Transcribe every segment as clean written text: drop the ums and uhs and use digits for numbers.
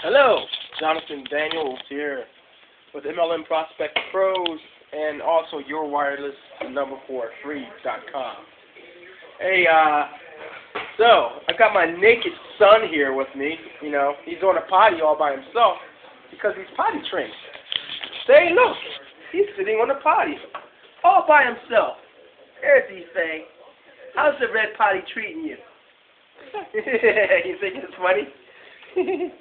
Hello, Jonathan Daniels here with MLM Prospect Pros and also Your Wireless number 43.com. Hey, so I got my naked son here with me. You know, he's on a potty all by himself because he's potty trained. Say, look, he's sitting on the potty all by himself. There's Ife. How's the red potty treating you? You think it's funny?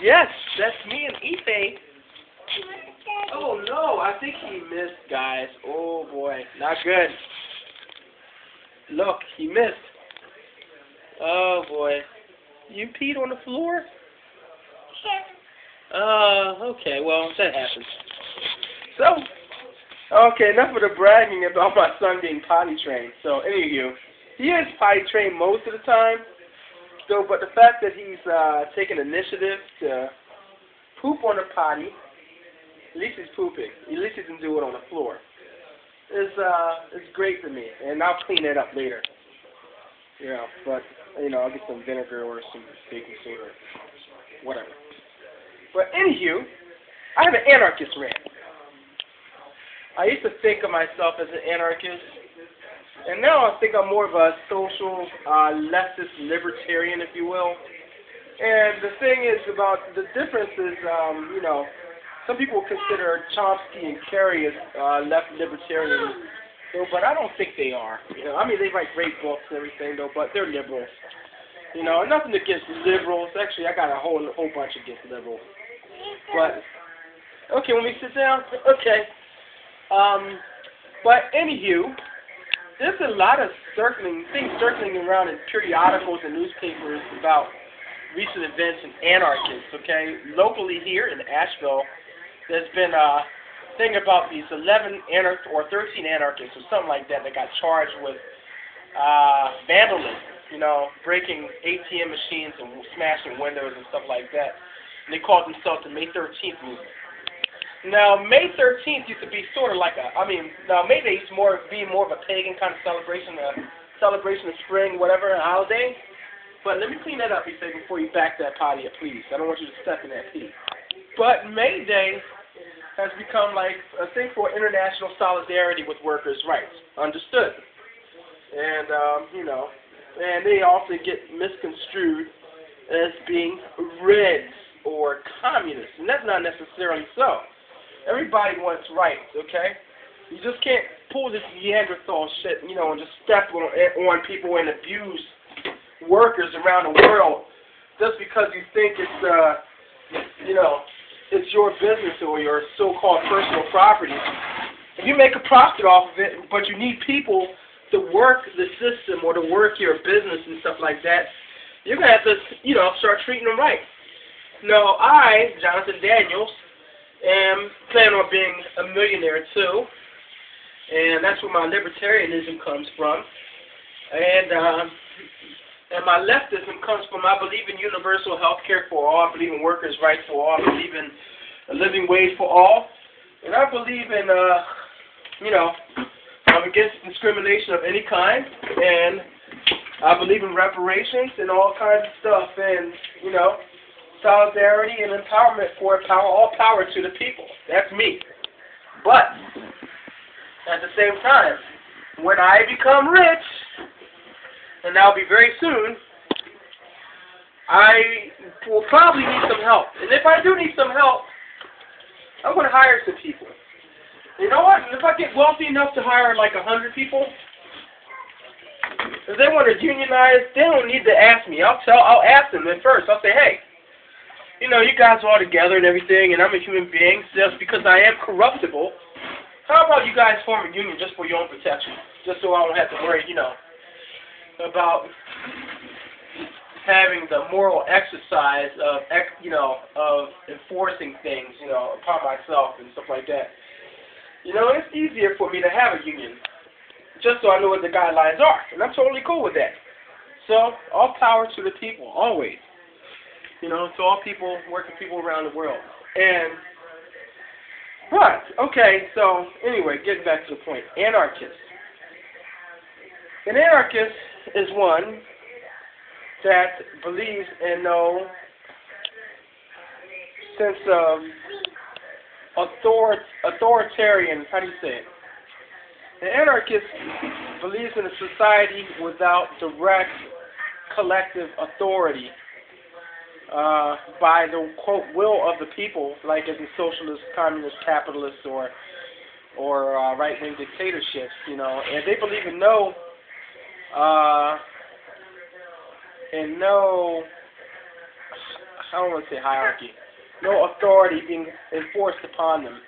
Yes, that's me and Ife. Oh no, I think he missed, guys. Oh boy, not good. Look, he missed. Oh boy. You peed on the floor? Okay, well, that happens. So, okay, enough of the bragging about my son being potty trained. So, anywho, he is potty trained most of the time. So, but the fact that he's taking initiative to poop on the potty, at least he's pooping. At least he can do it on the floor. Is great for me, and I'll clean it up later. Yeah, but I'll get some vinegar or some baking soda, whatever. But anywho, I have an anarchist rant. I used to think of myself as an anarchist. And now I think I'm more of a social, leftist libertarian, if you will. And the thing is about the difference is, some people consider Chomsky and Carey as left libertarians, but I don't think they are. I mean, they write great books and everything, though, but they're liberals. Nothing against liberals. Actually, I got a whole bunch against liberals. But okay, when we sit down, okay. But anywho. There's a lot of things circling around in periodicals and newspapers about recent events and anarchists, okay? Locally here in Asheville, there's been a thing about these 11 anarchists or 13 anarchists or something like that got charged with vandalism, breaking ATM machines and smashing windows and stuff like that. And they called themselves the May 13th movement. Now, May 13th used to be sort of like May Day used to be more of a pagan kind of celebration, a celebration of spring, whatever, a holiday. But let me clean that up, before you back that potty up, please. I don't want you to step in that pee. But May Day has become like a thing for international solidarity with workers' rights. Understood. And, and they often get misconstrued as being Reds or communists. And that's not necessarily so. Everybody wants rights, okay? You just can't pull this Neanderthal shit, and just step on people and abuse workers around the world just because you think it's, it's your business or your so-called personal property. If you make a profit off of it, but you need people to work the system or to work your business and stuff like that, you're going to have to, start treating them right. Now, I, Jonathan Daniels, am planning on being a millionaire too, and that's where my libertarianism comes from. And my leftism comes from, I believe in universal health care for all, I believe in workers' rights for all, I believe in a living wage for all, and I believe in, I'm against discrimination of any kind, and I believe in reparations and all kinds of stuff, and, solidarity and empowerment for all power to the people. That's me. But at the same time, when I become rich, and that'll be very soon, I will probably need some help. And if I do need some help, I'm going to hire some people. You know what? If I get wealthy enough to hire like 100 people, if they want to unionize, they don't need to ask me. I'll ask them at first. I'll say, hey, you guys are all together and everything, and I'm a human being, just because I am corruptible. How about you guys form a union just for your own protection? Just so I don't have to worry, about having the moral exercise of, of enforcing things, upon myself and stuff like that. It's easier for me to have a union, just so I know what the guidelines are, and I'm totally cool with that. So, all power to the people, always. To all people, working people around the world. Okay, so anyway, getting back to the point. Anarchist. An anarchist is one that believes in no sense of authoritarian, how do you say it? The anarchist believes in a society without direct collective authority by the, quote, will of the people, like in socialist, communist, capitalist, or right-wing dictatorships, you know. And they believe in no, I don't want to say hierarchy, no authority being enforced upon them.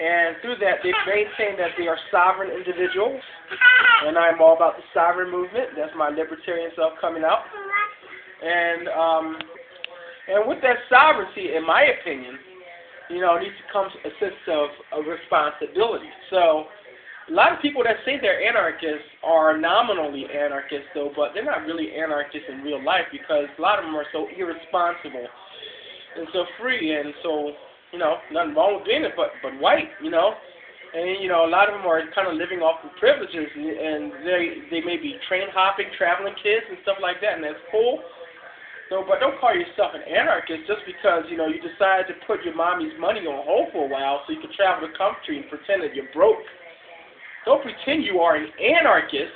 And through that, they've maintained that they are sovereign individuals, and I'm all about the sovereign movement. That's my libertarian self coming out. And with that sovereignty, in my opinion, you know, needs to come a sense of responsibility. So a lot of people that say they're anarchists are nominally anarchists, though, but they're not really anarchists in real life, because a lot of them are so irresponsible and so free and so, you know, nothing wrong with being it, but white, you know. And, you know, a lot of them are kind of living off of privileges, and they may be train hopping, traveling kids and stuff like that, and that's cool. So, but don't call yourself an anarchist just because, you know, you decided to put your mommy's money on hold for a while so you can travel the country and pretend that you're broke. Don't pretend you are an anarchist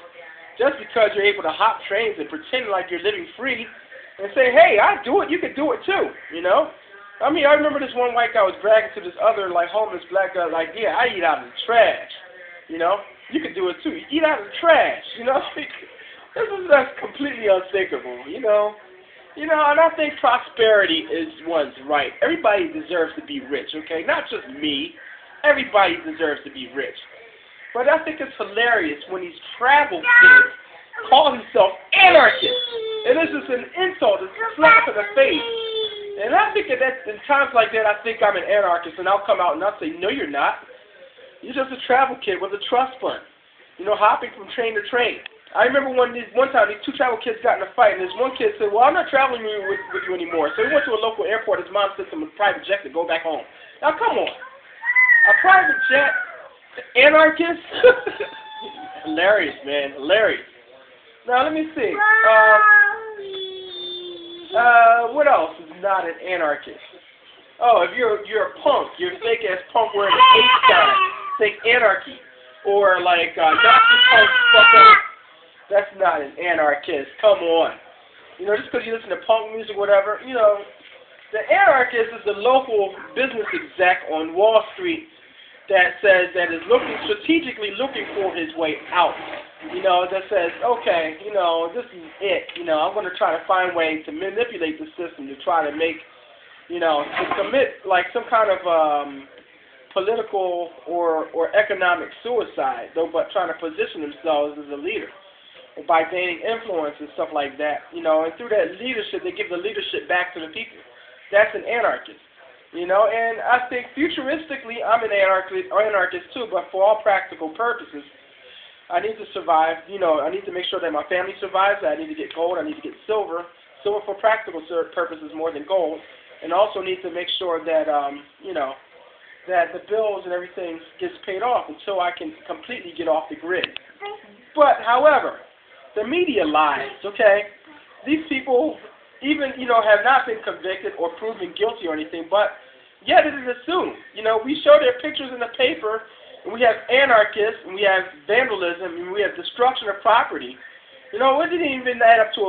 just because you're able to hop trains and pretend like you're living free and say, hey, I do it, you can do it too, you know? I mean, I remember this one white guy was bragging to this other, like, homeless black guy, like, yeah, I eat out of the trash, you know? You can do it too. You eat out of the trash, you know? That's completely unthinkable, you know? You know, and I think prosperity is one's right. Everybody deserves to be rich, okay? Not just me. Everybody deserves to be rich. But I think it's hilarious when these travel kids call themselves anarchists. And this is an insult. It's a slap in the face. And I think that in times like that, I think I'm an anarchist, and I'll come out and I'll say, no, you're not. You're just a travel kid with a trust fund, you know, hopping from train to train. I remember one time these two travel kids got in a fight, and this one kid said, well, I'm not traveling with you anymore. So he went to a local airport. His mom sent him a private jet to go back home. Now, come on. A private jet? Anarchist? Hilarious, man. Hilarious. Now, let me see. What else is not an anarchist? Oh, if you're a punk, you're a fake-ass punk wearing a hate sign, fake anarchy. Or like Nazi punk, fuck up. That's not an anarchist. Come on. You know, just because you listen to punk music or whatever, you know, the anarchist is the local business exec on Wall Street that says that is strategically looking for his way out. You know, that says, okay, you know, this is it. You know, I'm going to try to find ways to manipulate the system to try to make, you know, to commit like some kind of political or economic suicide, though, but trying to position themselves as a leader by gaining influence and stuff like that, you know, and through that leadership, they give the leadership back to the people. That's an anarchist, you know, and I think futuristically, I'm an anarchist too, but for all practical purposes, I need to survive, you know, I need to make sure that my family survives, I need to get gold, I need to get silver for practical purposes more than gold, and also need to make sure that, you know, that the bills and everything gets paid off until I can completely get off the grid. But, however, the media lies, okay? These people even, you know, have not been convicted or proven guilty or anything, but yet it is assumed. You know, we show their pictures in the paper, and we have anarchists, and we have vandalism, and we have destruction of property. You know, it didn't even add up to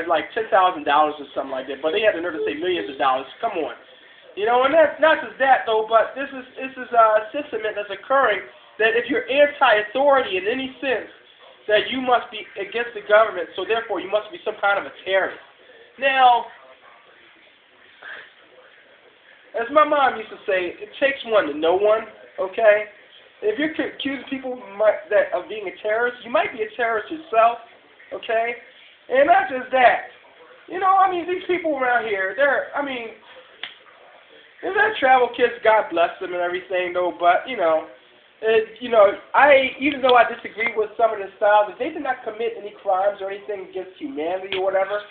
like $10,000 or something like that, but they had the nerve to say millions of dollars. Come on. You know, and that's not just that, though, but this is a sentiment that's occurring that if you're anti-authority in any sense, that you must be against the government, so therefore you must be some kind of a terrorist. Now, as my mom used to say, it takes one to know one, okay? If you're accusing people of being a terrorist, you might be a terrorist yourself, okay? And not just that. You know, I mean, these people around here, they're travel kids, God bless them and everything, though, but, you know, even though I disagree with some of the styles, if they did not commit any crimes or anything against humanity or whatever,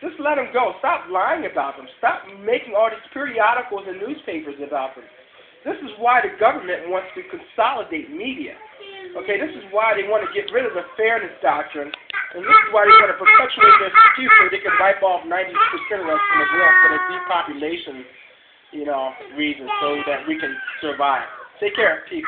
just let them go. Stop lying about them. Stop making all these periodicals and newspapers about them. This is why the government wants to consolidate media. Okay, this is why they want to get rid of the fairness doctrine, and this is why they want to perpetuate this excuse so they can wipe off 90% of us from the world for the depopulation, reasons so that we can survive. Take care. Peace.